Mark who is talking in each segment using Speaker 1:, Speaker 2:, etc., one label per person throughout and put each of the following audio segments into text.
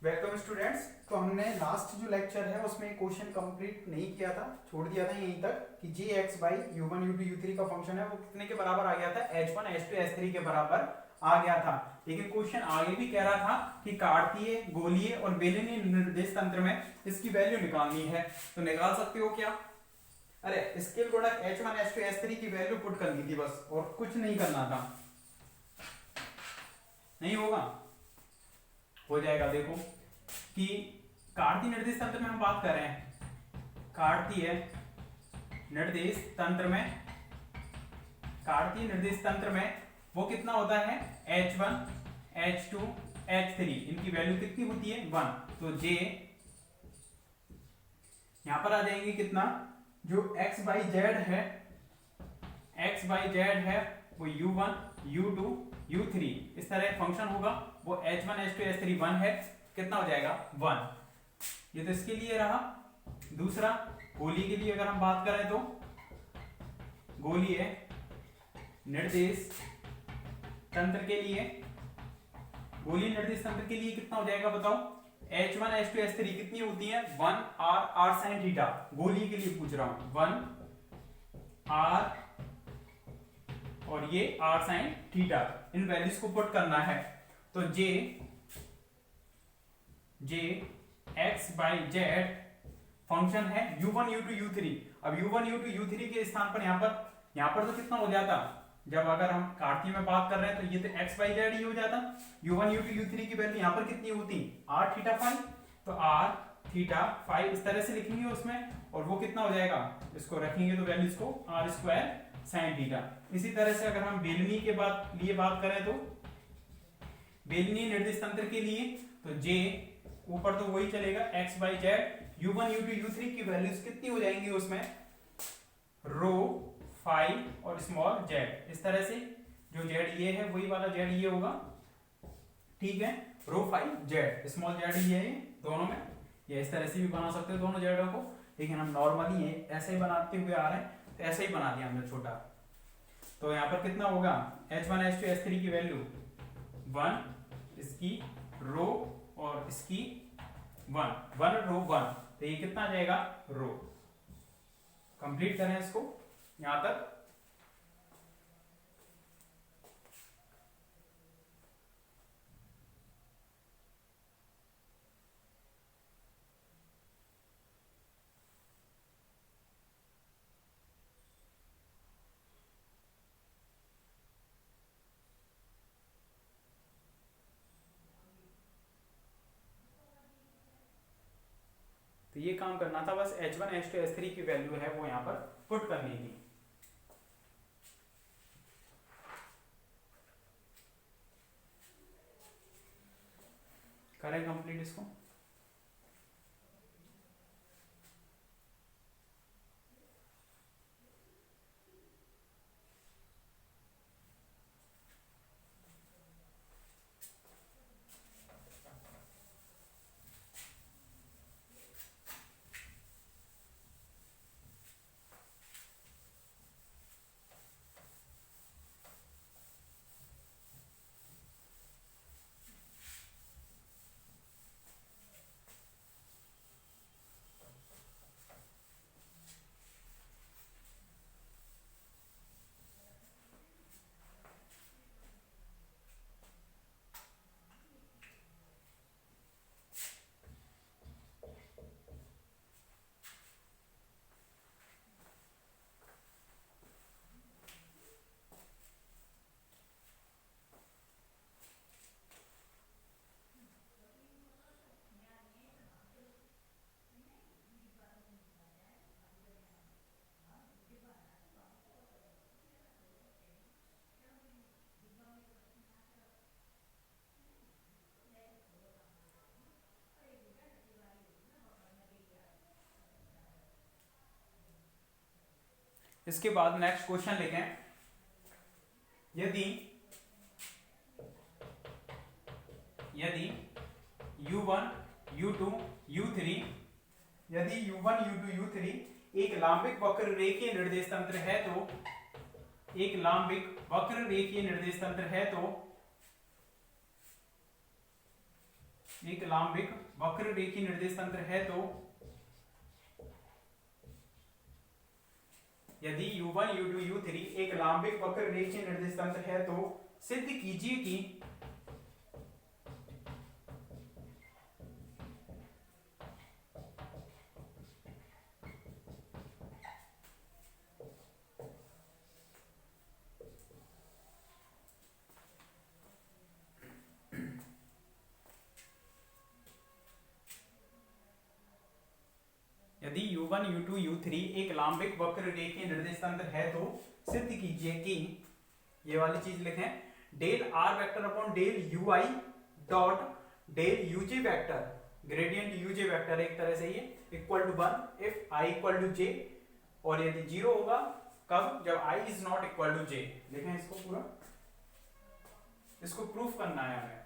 Speaker 1: Welcome students. तो हमने last जो लेक्चर है उसमें क्वेश्चन कंप्लीट नहीं किया था, छोड़ दिया था यहीं तक कि G x by u one u two u three का फंक्शन है वो कितने के बराबर आ गया था, H one H two H three के बराबर आ गया था। लेकिन क्वेश्चन आगे भी कह रहा था कि कार्तीय, गोलीय और बेलनीय निर्देश तंत्र में इसकी वैल्यू निकालनी है। तो निकाल सकते हो क्या? अरे स्केल गुणक H one H two H three की वैल्यू पुट करनी थी बस, और कुछ नहीं करना था। नहीं होगा? हो जाएगा। देखो कि कार्तीय निर्देश तंत्र में हम बात कर रहे हैं। कार्तीय निर्देश तंत्र में, कार्तीय निर्देश तंत्र में वो कितना होता है, H1 H2 H3, इनकी वैल्यू कितनी होती है, 1। तो J यहां पर आ जाएंगे कितना, जो x बाई जेड है, x बाई जेड है वो u1 u2 u3 इस तरह फंक्शन होगा। वो h1 h2 h3 1 है, कितना हो जाएगा 1। ये तो इसके लिए रहा। दूसरा गोलीय के लिए अगर हम बात करें तो गोलीय निर्देश तंत्र के लिए, गोलीय निर्देश तंत्र के लिए कितना हो जाएगा बताओ, h1 h2 h3 कितनी होती है, 1 r r sin थीटा। गोलीय के लिए पूछ रहा हूं, 1 r और ये r sin थीटा, इन वैल्यूज को पुट करना है। तो j x by Z function है u1 u2 u3। अब u1 u2 u3 के स्थान पर यहां पर तो कितना हो जाता, जब अगर हम कार्तीय में बात कर रहे हैं तो ये तो x बाई जेड ही हो जाता। u1 u2 u3 की वैल्यू यहां पर कितनी होती, r थीटा फाई। तो r थीटा फाई इस तरह से लिखेंगे उसमें, और वो कितना हो जाएगा, इसको रखेंगे तो वैल्यूज को r स्क्वायर साइन थीटा। इसी तरह से अगर हम बेलनी के लिए बात करें तो बेलनी निर्देश तंत्र के लिए तो j ऊपर तो वही चलेगा x by Z, u1 u2 u3 की वैल्यूज कितनी हो जाएंगी उसमें, रो फाई और स्मॉल जेड। इस तरह से जो जेड ये है वही वाला जेड ये होगा, ठीक है। रो फाई जेड स्मॉल जेड ये है दोनों में, या इस तरह से भी बना सकते हो दोनों जेडों को, लेकिन हम नॉर्मली ये ऐसे ही बनाते हुए आ रहे हैं तो ऐसे ही बना दिया हमने छोटा। तो यहाँ पर कितना होगा, h1 h2 h3 की वैल्यू 1, इसकी रो और इसकी 1 रो 1, तो ये कितना आ जाएगा रो। कंप्लीट करें इसको यहां तक। तो ये काम करना था बस, h1 h2 h3 की वैल्यू है वो यहां पर पुट करनी थी। करें कंप्लीट इसको। इसके बाद नेक्स्ट क्वेश्चन लिखें, यदि u1 u2 u3, यदि u1 u2 u3 एक लांबिक वक्र रेखीय निर्देश तंत्र है तो, एक लांबिक वक्र रेखीय निर्देश तंत्र है तो एक लांबिक वक्र रेखीय निर्देश तंत्र है तो यदि u1 u2 u3 एक लांबिक वक्र रेखीय निर्देश तंत्र है तो सिद्ध कीजिए कि यदि u1 u2 u3 एक लांबिक वक्र रेखीय निर्देश तंत्र है तो सिद्ध कीजिए कि ये वाली चीज लिखें del r vector upon del ui dot del uj vector gradient uj vector एक तरह से ये equal to 1 if i equal to j और यदि 0 होगा कब, जब i is not equal to j। लिखें इसको पूरा, इसको प्रूफ करना है हमें।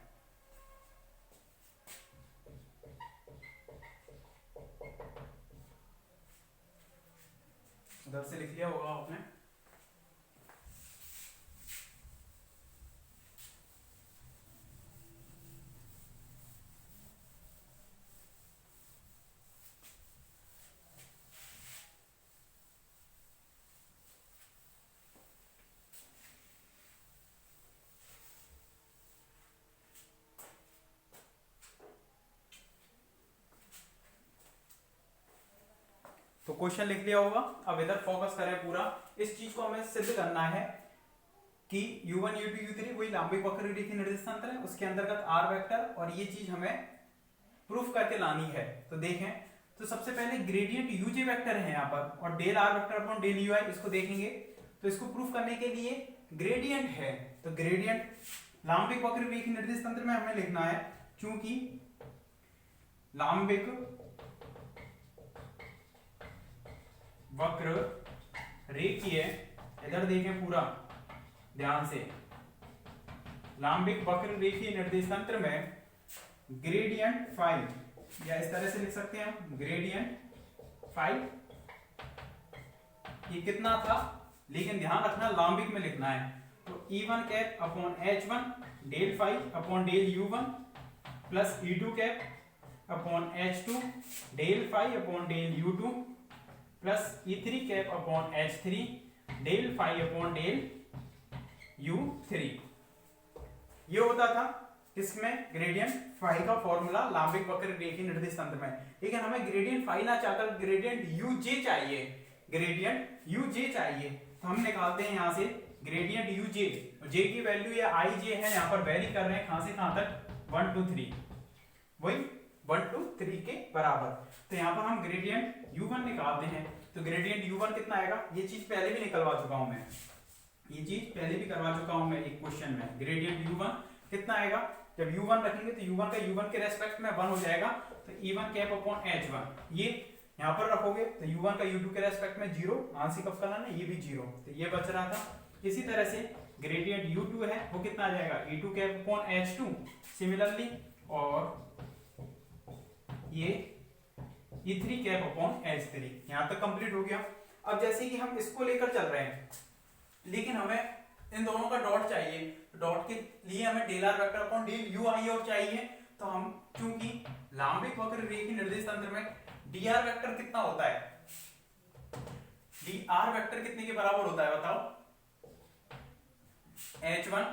Speaker 1: उधर से लिख लिया होगा आपने। तो क्वेश्चन लिख लिया होगा। अब इधर फोकस करें पूरा, इस चीज को हमें सिद्ध करना है कि u1 u2 u3 वही लांबिक वक्र रेखीय निर्देश तंत्र है, उसके अंतर्गत r वेक्टर, और ये चीज हमें प्रूफ करके लानी है। तो देखें, तो सबसे पहले ग्रेडियंट uj वेक्टर है यहाँ पर और del r vector upon del ui, इसको देखेंगे। तो इसको प्रूफ करने के लिए ग्रेडियंट है, तो ग्रेडियंट लांबिक वक्र रेखीय निर्देश तंत्र में हमें लिखना है, चूंकि लांबिक वक्र रेखीय, इधर देखें पूरा ध्यान से, लांबिक वक्र रेखीय निर्देश तंत्र में ग्रेडियंट फाई, या इस तरह से लिख सकते हैं हम ग्रेडियंट फाई, ये कितना था, लेकिन ध्यान रखना लांबिक में लिखना है। तो E1 cap upon H1 del phi upon del U1 plus E2 cap upon H2 del phi upon del U2 plus E3 cap upon H3 del phi upon del U3। ये होता था इसमें ग्रेडियंट फाई का formula लांबिक वक्र रेखीय निर्देश तंत्र में। लेकिन हमें ग्रेडियंट फाई ना चाहकर ग्रेडियंट UJ चाहिए, ग्रेडियंट UJ चाहिए, तो हम निकालते हैं यहां से ग्रेडियंट UJ। J की वैल्यू या IJ है, यहाँ पर वेरी कर रहे हैं कहां से कहां तक, 1 2 3, वही 1 2 3 के बराबर। तो यहाँ पर हम ग्रेडियंट U1 निकालते हैं, तो ग्रेडियंट U1 कितना आएगा, ये चीज पहले भी निकलवा चुका हूं मैं, ये चीज पहले भी करवा चुका हूं मैं एक क्वेश्चन में। ग्रेडियंट U1 कितना आएगा, जब U1 रखेंगे तो U1 का U1 के रेस्पेक्ट में 1 हो जाएगा, तो E1 कैप अपॉन H1, ये यहाँ पर रखोगे तो U1 का U2 के रेस्पेक्ट में 0, आंशिक अवकलन है, ये भी 0, तो ये बच रहा था। इसी तरह से ग्रेडियंट U2 है, वो कितना आ जाएगा, E2 cap upon H2 similarly, और ये E3 कैप अपॉन H3। यहां तक कंप्लीट हो गया। अब जैसे कि हम इसको लेकर चल रहे हैं, लेकिन हमें इन दोनों का डॉट चाहिए, डॉट के लिए हमें del R vector upon del ui और चाहिए। तो हम चूंकि लांबिक वक्र रेखीय निर्देश तंत्र में dr वेक्टर कितना होता है, dr वेक्टर कितने के बराबर होता है बताओ, h1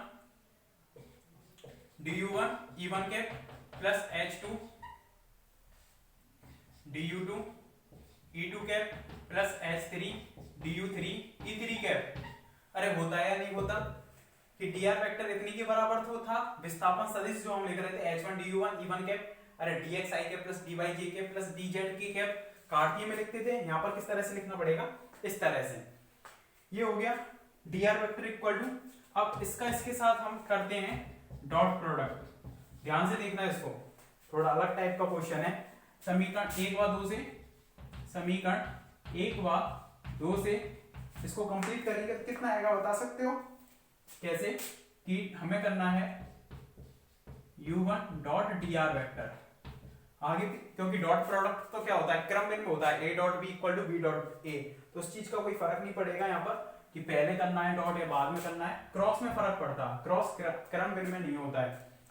Speaker 1: du1 e1 cap plus h2 du2 e2 cap plus h3 du3 e3 cap. अरे होता है या नहीं होता कि dr वेक्टर इतनी के बराबर तो था, विस्थापन सदिश जो हम लिख रहे थे h1 du1 e1 कैप, अरे dxi cap plus dyj cap plus dz की कैप कार्तीय में लिखते थे, यहाँ पर किस तरह से लिखना पड़ेगा, इस तरह से। ये हो गया dr वेक्टर इक्वल टू, अब इसका इसके साथ हम करते हैं डॉट प्रोडक्ट, ध्यान से देखना इसको, थोड़ा अलग टाइप का क्वेश्चन है। समीकरण 1 व 2 से, समीकरण 1 व 2 से इसको कंप्लीट करेंगे तो कितना आएगा बता सकते हो, कैसे कि हमें करना है u1 डॉट dr वेक्टर आगे, क्योंकि डॉट प्रोडक्ट तो क्या होता है, क्रम में होता है, a dot b equal to b dot a, तो उस चीज का कोई फर्क नहीं पड़ेगा यहाँ पर कि पहले करना है डॉट या बाद में करना है, क्रॉस में फर्क पड़ता है, क्रॉस क्रम में नहीं होता है।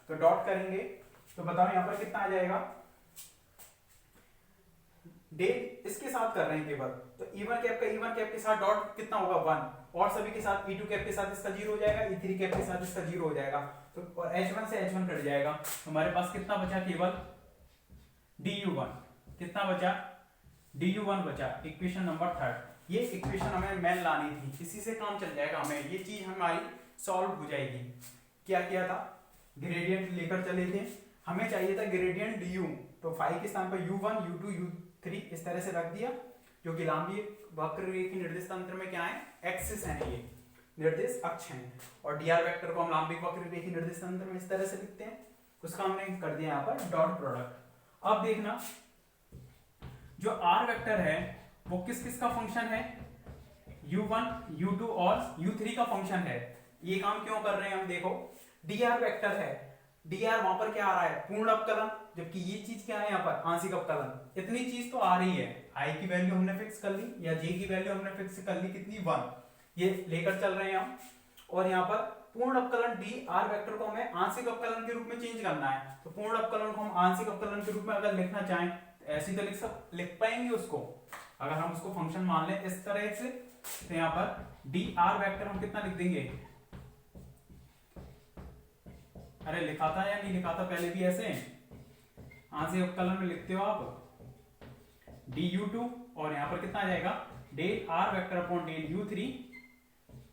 Speaker 1: तो डॉट करेंगे तो बताओ यहाँ पर कितना आ जाएगा, डेट इसके साथ कर रहे हैं केवल, तो E1 कैप का E1 कैप के साथ डॉट कितना होगा 1, और सभी के साथ E2 कैप के साथ इसका 0 हो जाएगा, E3 कैप के साथ इसका 0 हो जाएगा, तो और H1 से H1 कट जाएगा, तो हमारे पास कितना बचा, केवल DU1, कितना बचा, DU1 बचा, इक्वेशन नंबर 3। ये इक्वेशन हमें मेन लानी थी, इसी से काम चल जाएगा, हमें ये चीज हमारी सॉल्व हो जाएगी। क्या किया था, ग्रेडियंट लेकर चले थे, हमें चाहिए था ग्रेडियंट DU, तो फाई के स्थान पर U1 U2 U3 इस तरह से रख दिया, जो कि लंबी वक्र रेखा निर्देश तंत्र में क्या है, एक्सिस है, ये निर्देश अक्ष है, और dr वेक्टर को हम लंबी वक्र रेखा निर्देश तंत्र में इस तरह से लिखते हैं, उसका हमने कर दिया यहाँ पर डॉट प्रोडक्ट। अब देखना जो r वेक्टर है वो किस किस का फंक्शन है, U1 U2 और U3 का फंक्शन है। ये काम क्यों कर रहे हैं हम, देखो dr वेक्टर है, dr वहां पर क्या आ रहा है, पूर्ण अवकलन, जबकि ये चीज क्या है यहाँ पर आंशिक अवकलन, इतनी चीज तो आ रही है, i की वैल्यू हमने फिक्स कर ली या j की वैल्यू हमने फिक्स कर ली, कितनी 1, ये लेकर चल रहे हैं हम, और यहाँ पर पूर्ण अवकलन dr वेक्टर को हमें आंशिक अवकलन के रूप में चेंज करना है, तो पूर्ण अवकलन को हम आंशिक अवकलन के रूप में अगर लिखना चाहें तो ऐसे तो लिख पाएंगे उसको, अगर हम उसको फंक्शन मान लें इस तरह से, तो यहाँ पर dr वेक्टर हम कितना लिख देंगे, अरे लिखा था या नहीं लिखा था पहले भी ऐसे, आंशिक अवकलन में लिखते हो आप du2, और यहाँ पर कितना आ जाएगा, del r vector upon del u3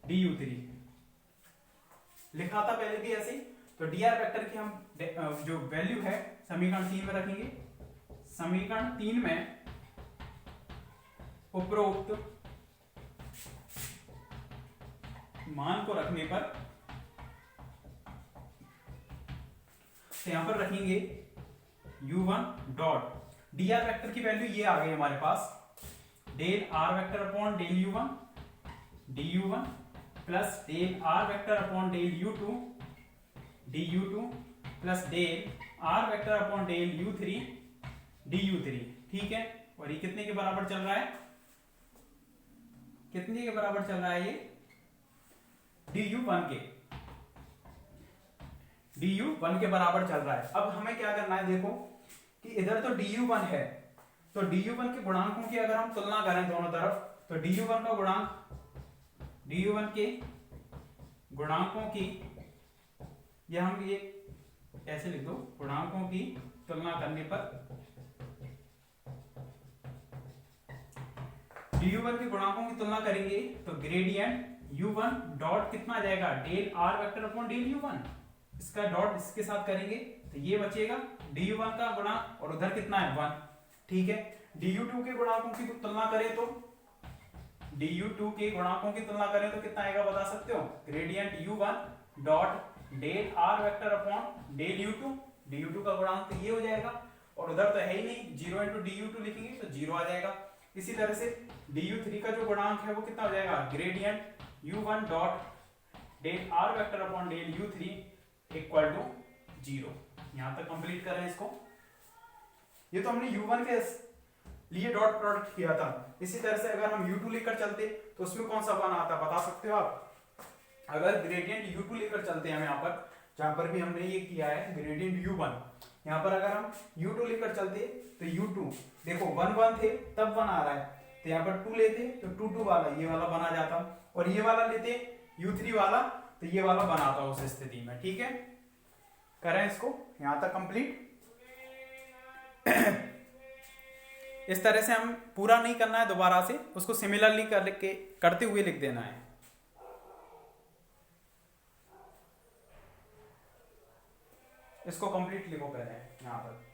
Speaker 1: du3, लिखा था पहले भी ऐसे। तो dr वेक्टर की हम जो वैल्यू है समीकरण 3 में रखेंगे, समीकरण 3 में उपरोक्त मान को रखने पर, तो यहां पर रखेंगे u1 डॉट dr वेक्टर की वैल्यू ये आ गई हमारे पास, del r vector upon del u1 du1 plus del r vector upon del u2 du2 plus del r vector upon del u3 du3, ठीक है। और ये कितने के बराबर चल रहा है, कितने के बराबर चल रहा है, ये du1 के, du1 के बराबर चल रहा है। अब हमें क्या करना है, देखो कि इधर तो du1 है, तो du1 के गुणांकों की अगर हम तुलना करें दोनों तरफ, तो du1 का गुणांक, du1 के गुणांकों की, ये हम ये ऐसे लिख दो, गुणांकों की तुलना करने पर du1 के गुणांकों की तुलना करेंगे तो ग्रेडियंट u1 डॉट कितना आ जाएगा, del r vector upon del u1, इसका डॉट इसके साथ करेंगे तो ये बचेगा du1 का गुणांक, और उधर कितना है 1, ठीक है। du2 के गुणांकों की तुलना करें तो, du2 के गुणांकों की तुलना करें तो कितना आएगा बता सकते हो, gradient u1 dot del r vector upon del u2, du2 का गुणांक तो ये हो जाएगा, और उधर तो है ही नहीं, 0 इंटू du2 लिखेंगे तो 0 आ जाएगा। इसी तरह से du3 का जो गुणांक है वो कितना हो जाएगा, gradient u1 dot del r vector upon del u3 equal to 0। यहां तक कंप्लीट कर रहे हैं इसको, ये तो हमने u1 के लिए डॉट प्रोडक्ट किया था। इसी तरह से अगर हम u2 लेकर चलते तो उसमें कौन सा मान आता बता सकते हो आप, अगर ग्रेडियंट u2 लेकर चलते हैं हम यहाँ पर, जहां पर भी हमने ये किया है ग्रेडियंट u1, यहाँ पर अगर हम u2 लेकर चलते तो u2 देखो 1 1 थे तब 1 आ रहा है, तो यहाँ पर 2 लेते तो 2 2 वाला ये वाला बना जाता, और ये वाला लेते u3 वाला तो ये वाला बनाता उस स्थिति में, ठीक है। करें इसको यहाँ तक कंप्लीट। इस तरह से हम पूरा नहीं करना है, दोबारा से उसको सिमिलरली करते हुए लिख देना है। इसको कंप्लीट लिखो पहले यहाँ पर।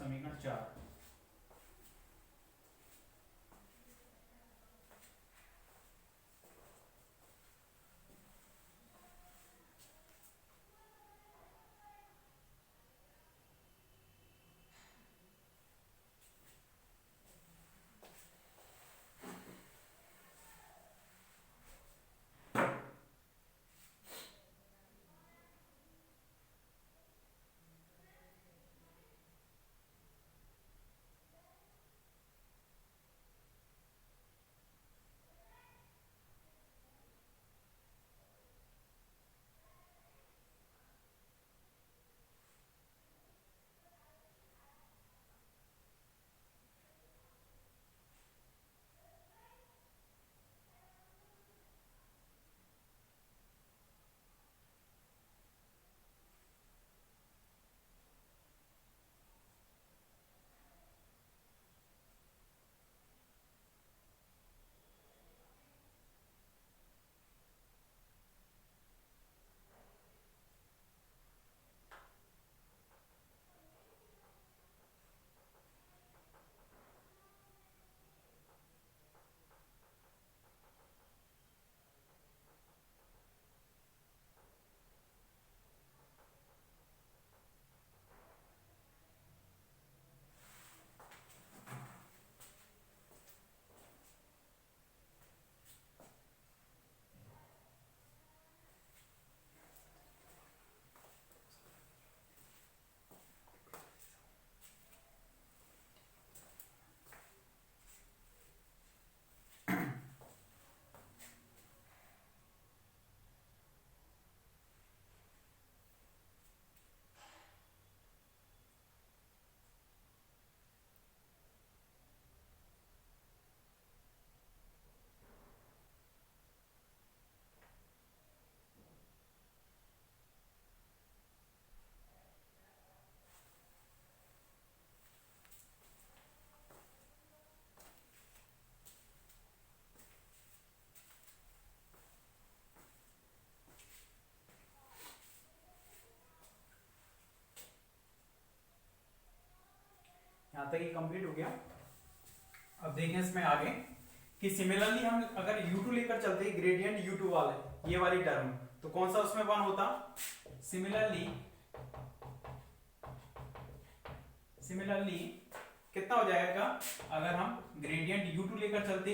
Speaker 1: समीकरण 4। यहाँ तक ये कंप्लीट हो गया। अब देखें इसमें आगे कि सिमिलरली हम अगर u2 लेकर चलते ग्रेडियंट u2 वाले ये वाली टर्म, तो कौन सा उसमें 1 होता। सिमिलरली कितना हो जाएगा अगर हम ग्रेडियंट u2 लेकर चलते,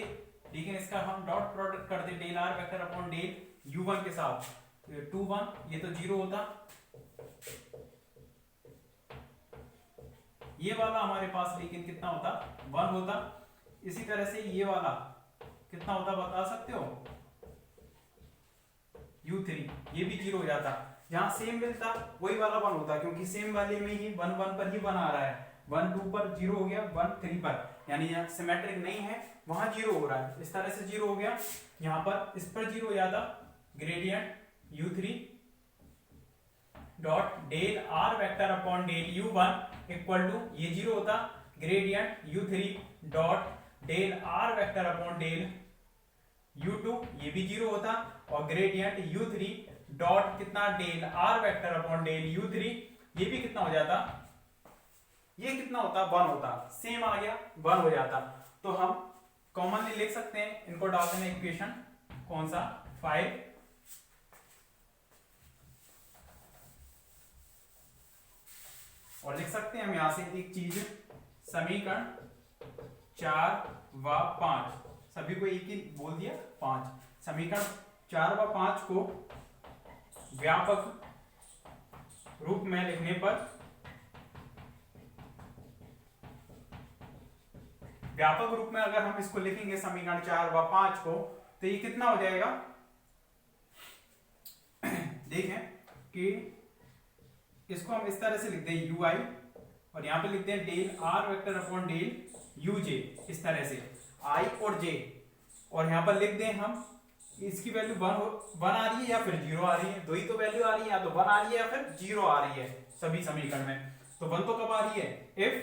Speaker 1: लेकिन इसका हम डॉट प्रोडक्ट करते del r vector upon del u1 के साथ, तो 2 1 ये तो 0 होता, ये वाला हमारे पास लेकिन कितना होता 1 होता। इसी तरह से ये वाला कितना होता बता सकते हो u3, ये भी 0 हो जाता। जहां सेम मिलता वही वाला 1 होता, क्योंकि सेम वाले में ही 1 1 पर ही 1 आ रहा है, 1 2 पर 0 हो गया, 1 3 पर, यानी यहाँ सिमेट्रिक नहीं है वहां 0 हो रहा है, इस तरह से 0 हो गया। यहाँ पर इस पर 0 हो जाता, gradient u3 dot del r vector upon del u1 equal to ये 0 होता, gradient u3 dot del r vector upon del u2 ये भी 0 होता, और ग्रेडियंट u3 डॉट कितना del r vector upon del u3 ये भी कितना हो जाता, ये कितना होता 1 होता, सेम आ गया 1 हो जाता। तो हम कॉमनली लिख सकते हैं, इनको डाल देना इक्वेशन कौन सा 5, और लिख सकते हैं हम यहां से एक चीज, समीकरण 4 व 5 सभी को एक ही बोल दिया 5, समीकरण 4 व 5 को व्यापक रूप में लिखने पर, व्यापक रूप में अगर हम इसको लिखेंगे समीकरण 4 व 5 को, तो ये कितना हो जाएगा देखें कि इसको हम इस तरह से लिखते हैं ui, और यहां पे लिखते हैं del r vector upon del uj, इस तरह से i और j, और यहां पर लिख दें हम इसकी वैल्यू 1 आ रही है या फिर 0 आ रही है, दो ही तो वैल्यू आ रही है, या तो 1 आ रही है या फिर 0 आ रही है सभी समीकरण में। तो 1 तो कब आ रही है, if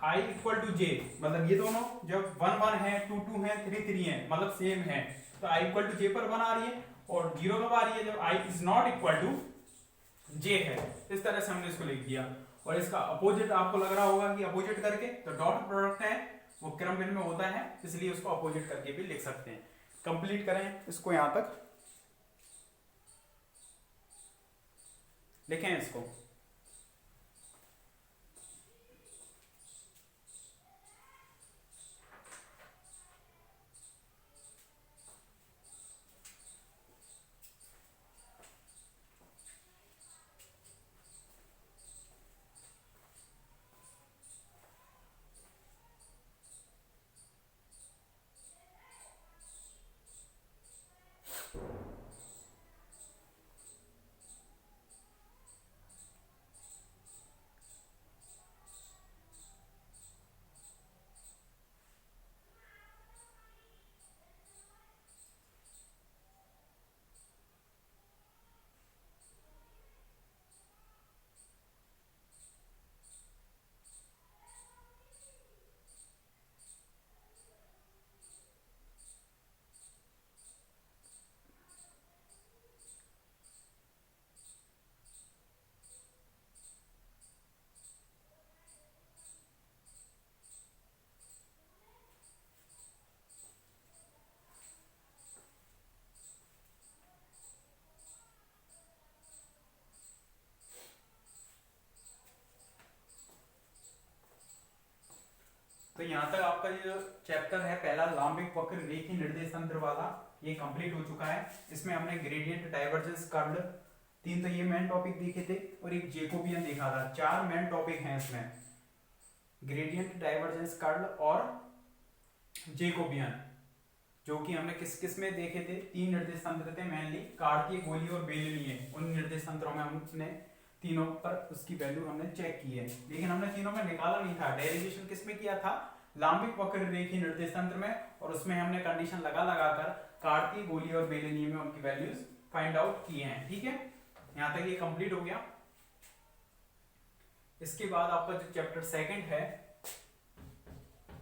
Speaker 1: i equal to j, मतलब ये दोनों जब 1 1 है 2 2 है 3 3 है, मतलब सेम है, तो i इक्वल टू j पर 1 आ रही है, और 0 कब आ रही है, जब i is not equal to j है। इस तरह से हमने इसको लिख दिया। और इसका अपोजिट आपको लग रहा होगा कि अपोजिट करके, तो डॉट प्रोडक्ट है वो क्रमभिन्न में होता है, इसलिए उसको अपोजिट करके भी लिख सकते हैं। कंप्लीट करें इसको, यहां तक लिखें इसको। तो यहाँ तक आपका जो चैप्टर है पहला लांबिक वक्र रेखीय निर्देश तंत्र वाला, ये कंप्लीट हो चुका है। इसमें हमने ग्रेडियंट, डाइवर्जेंस, कर्ल, 3 तो ये मेन टॉपिक देखे थे और एक जेकोबियन देखा था। 4 मेन टॉपिक हैं इसमें, ग्रेडियंट, डाइवर्जेंस, कर्ल और जेकोबियन, जो कि हमने किस किस में देखे थे। 3 निर्देश तंत्र थे मेनली, कार्तीय, गोलीय और बेलनीय। उन निर्देश तंत्रों में हमने तीनों पर उसकी वैल्यू हमने चेक की है, लेकिन हमने तीनों में निकाला नहीं था। डेरिवेशन किस में किया था? लांबिक वक्र रेखीय निर्देश तंत्र में, और उसमें हमने कंडीशन लगा लगाकर कार्तीय, गोलीय और बेलनीय में उनकी वैल्यूज फाइंड आउट किए हैं। ठीक है, यहां तक ये कंप्लीट हो गया। इसके बाद आपका जो चैप्टर सेकंड है,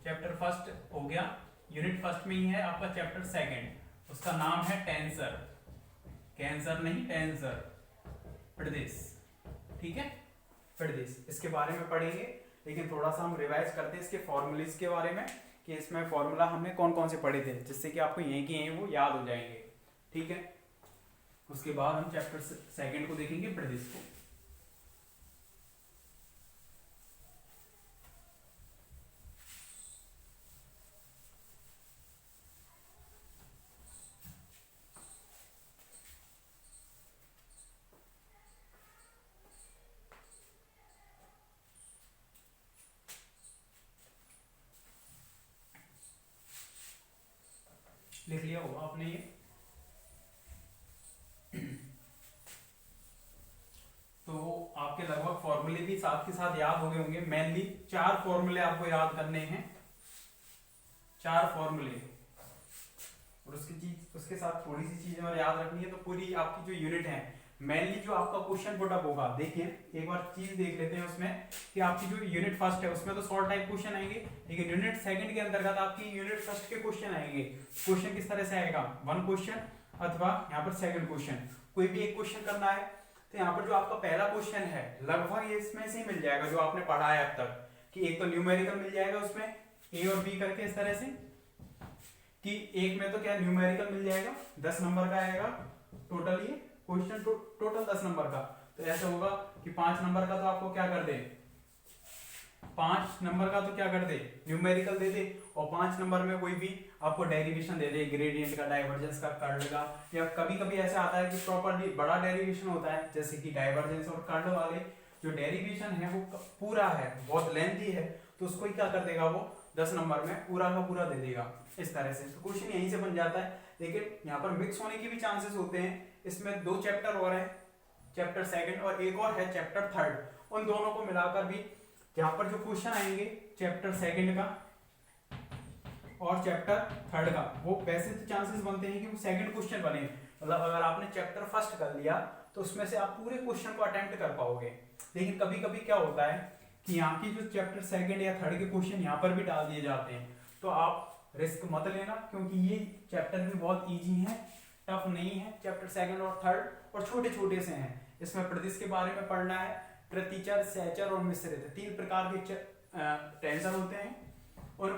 Speaker 1: चैप्टर फर्स्ट हो गया, यूनिट फर्स्ट में ही है आपका चैप्टर सेकंड, उसका नाम है टेंसर। कैंसर नहीं, टेंसर, प्रदेश। ठीक है, प्रदेश, इसके बारे में पढ़ेंगे, लेकिन थोड़ा सा हम रिवाइज करते हैं इसके फॉर्मूलेस के बारे में, कि इसमें फॉर्मूला हमने कौन कौन से पढ़े थे, जिससे कि आपको यहीं के यहीं वो याद हो जाएंगे। ठीक है, उसके बाद हम चैप्टर सेकंड को देखेंगे, प्रदेश को। लिख लिया होगा आपने ये। तो आपके लगभग फॉर्मूले भी साथ के साथ याद हो गए होंगे। मेनली 4 फॉर्मूले आपको याद करने हैं, 4 फॉर्मूले, और उसके साथ थोड़ी सी चीजें और याद रखनी है। तो पूरी आपकी जो यूनिट है, मेनली जो आपका क्वेश्चन पुटअप होगा, देखिए एक बार चीज देख लेते हैं उसमें, कि आपकी जो यूनिट फर्स्ट है उसमें तो शॉर्ट टाइप क्वेश्चन आएंगे, लेकिन यूनिट सेकंड के अंतर्गत आपकी यूनिट फर्स्ट के क्वेश्चन आएंगे। क्वेश्चन किस तरह से आएगा? 1 क्वेश्चन अथवा यहाँ पर सेकंड क्वेश्चन, कोई भी एक क्वेश्चन करना है। तो यहाँ पर जो आपका पहला क्वेश्चन है, लगभग इसमें से ही मिल जाएगा जो आपने पढ़ा है अब तक, कि एक तो न्यूमेरिकल मिल जाएगा उसमें ए और बी करके, इस तरह से, कि एक में तो क्या न्यूमेरिकल मिल जाएगा, 10 नंबर का आएगा टोटल, ये क्वेश्चन टोटल 10 नंबर का। तो ऐसा होगा कि 5 नंबर का तो आपको क्या कर दे, 5 नंबर का तो क्या कर दे, न्यूमेरिकल दे दे, और 5 नंबर में कोई भी आपको डेरिवेशन दे दे, ग्रेडियंट का, डाइवर्जेंस का, कर्ल का, या कभी कभी ऐसा आता है कि प्रॉपर्ली बड़ा डेरिवेशन होता है, जैसे कि डाइवर्जेंस और कर्ल वाले जो डेरिवेशन है वो पूरा है, बहुत लेंथी है, तो उसको ही क्या कर देगा वो 10 नंबर में पूरा का पूरा दे देगा, इस तरह से। तो क्वेश्चन यहीं से बन जाता है, लेकिन यहाँ पर मिक्स होने के भी चांसेस होते हैं। इसमें 2 चैप्टर और है, चैप्टर सेकंड और एक और है चैप्टर थर्ड, उन दोनों को मिलाकर भी यहाँ पर जो क्वेश्चन आएंगे चैप्टर सेकंड का और चैप्टर थर्ड का, वो वैसे तो चांसेस बनते हैं कि वो सेकंड क्वेश्चन बने। मतलब अगर आपने चैप्टर फर्स्ट कर लिया तो उसमें से आप पूरे क्वेश्चन को अटेम्प्ट कर पाओगे, लेकिन कभी कभी क्या होता है कि यहाँ की जो चैप्टर सेकंड या थर्ड के क्वेश्चन यहाँ पर भी डाल दिए जाते हैं, तो आप रिस्क मत लेना, क्योंकि ये चैप्टर भी बहुत ईजी है, टफ नहीं है। चैप्टर सेकंड और थर्ड और छोटे छोटे से हैं। इसमें प्रदेश के बारे में पढ़ना है, प्रतिचर, सहचर और मिश्रित, 3 प्रकार के टेंसर होते हैं और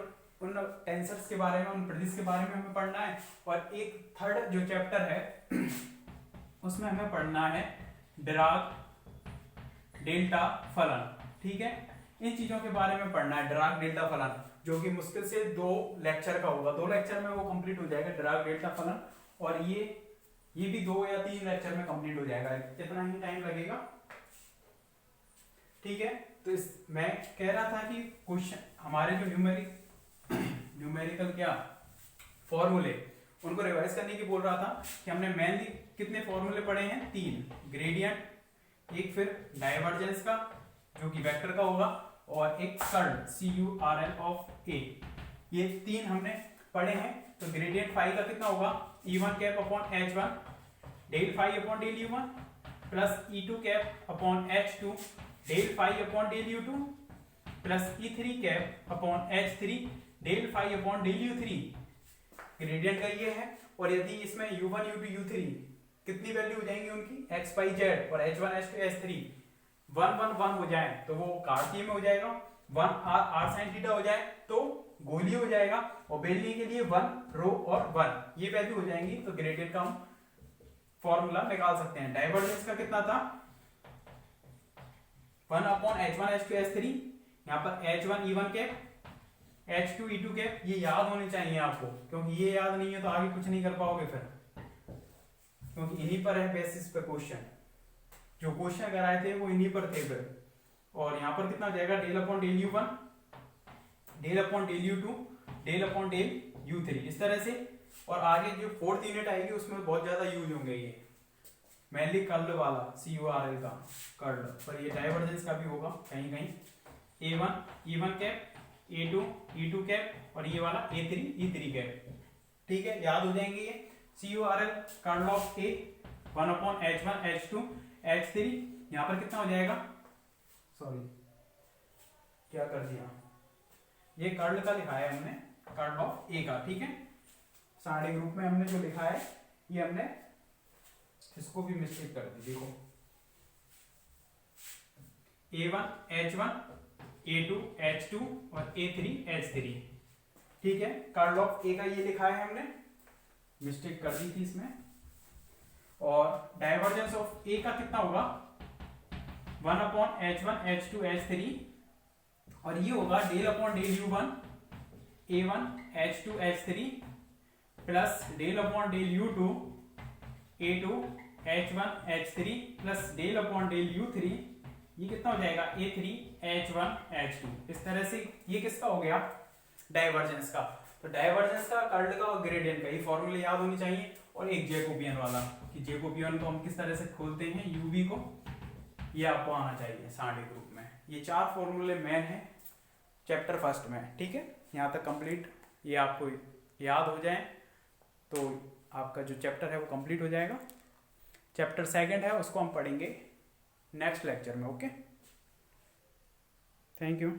Speaker 1: उन टेंसर्स के बारे में, उन प्रदिश के बारे में हमें पढ़ना है। और एक थर्ड जो चैप्टर है उसमें हमें पढ़ना है डिराक डेल्टा फलन। ठीक है, इन चीजों के बारे में पढ़ना है, डिराक डेल्टा फलन, जो कि मुश्किल से 2 लेक्चर का होगा, 2 लेक्चर में वो कंप्लीट हो जाएगा डिराक डेल्टा फलन। और ये भी 2 या 3 लेक्चर में कंप्लीट हो जाएगा, इतना ही टाइम लगेगा। ठीक है, तो मैं कह रहा था कि क्वेश्चन हमारे जो न्यूमेरिकल क्या फॉर्मूले, उनको रिवाइज करने की बोल रहा था कि हमने मेनली कितने फॉर्मूले पढ़े हैं, 3, ग्रेडियंट, एक फिर डाइवर्जेंस का जो कि वेक्टर का होगा, और एक कर्ल CURL ऑफ A, ये 3 हमने पढ़े हैं। तो ग्रेडियंट फाई का कितना होगा, E1 cap upon H1 del phi upon del U1 plus E2 cap upon H2 del phi upon del U2 plus E3 cap upon H3 del phi upon del U3। Gradient का ये है। और यदि इसमें U1 U2 U3 कितनी value हो जाएंगी उनकी, x y z, और H1 H2 H3 1 1 1 हो जाए तो वो कार्तीय में हो जाएगा, 1 r sin थीटा हो जाए तो गोलीय हो जाएगा, और बेलनी के लिए 1 रो और 1 ये वैल्यू हो जाएंगी। तो ग्रेडियंट का हम फॉर्मूला निकाल सकते हैं। डाइवर्जेंस का कितना था, 1 अपॉन H1 H2 H3, यहाँ पर H1 E1 cap, H2 E2 cap, ये याद होने चाहिए आपको, क्योंकि ये याद नहीं है तो आगे कुछ नहीं कर पाओगे फिर, क्योंकि इन्हीं पर है बेसिस पे क्वेश्चन, जो क्वेश्चन कराए थे वो इन्हीं पर थे फिर। और यहाँ पर कितना हो जाएगा, del upon del U1 del upon del U2 del upon del U3, इस तरह से। और आगे जो 4th यूनिट आएगी उसमें बहुत ज्यादा यूज होंगे ये, मेनली कर्ल वाला CURL का कर्ल, पर ये डाइवर्जेंस का भी होगा कहीं कहीं। A1 E1 cap, A2 E2 cap, और ये वाला A3 E3 कैप। ठीक है, याद हो जाएंगे ये। CURL curl of A 1 upon H1 H2 H3, यहाँ पर कितना हो जाएगा, सॉरी क्या कर दिया, ये कर्ल का लिखा है हमने, कर्ल ऑफ A का। ठीक है, सारे ग्रुप में हमने जो लिखा है ये हमने इसको भी मिस्टेक कर दी, देखो A1 H1 A2 H2 और A3 H3। ठीक है, कर्ल ऑफ A का ये लिखा है हमने, मिस्टेक कर दी थी इसमें। और डाइवर्जेंस ऑफ A का कितना होगा, 1 अपॉन H1 H2 H3, और ये होगा del upon del U1 A1 H2 H3 plus del upon del U2 A2 H1 H3 plus del upon del U3, ये कितना हो जाएगा, A3 H1 H2। इस तरह से ये किसका हो गया, डाइवर्जेंस का। तो डाइवर्जेंस का, कर्ल का और ग्रेडियंट का ये फॉर्मूले याद होनी चाहिए। और एक जैकोबियन वाला, कि जैकोबियन को हम किस तरह से खोलते हैं UV को, ये आपको आना चाहिए सारे ग्रुप में। ये 4 फॉर्मूले मेन है चैप्टर फर्स्ट में। ठीक है, यहाँ तक कंप्लीट ये आपको याद हो जाए तो आपका जो चैप्टर है वो कंप्लीट हो जाएगा। चैप्टर सेकंड है उसको हम पढ़ेंगे नेक्स्ट लेक्चर में। Okay, thank you.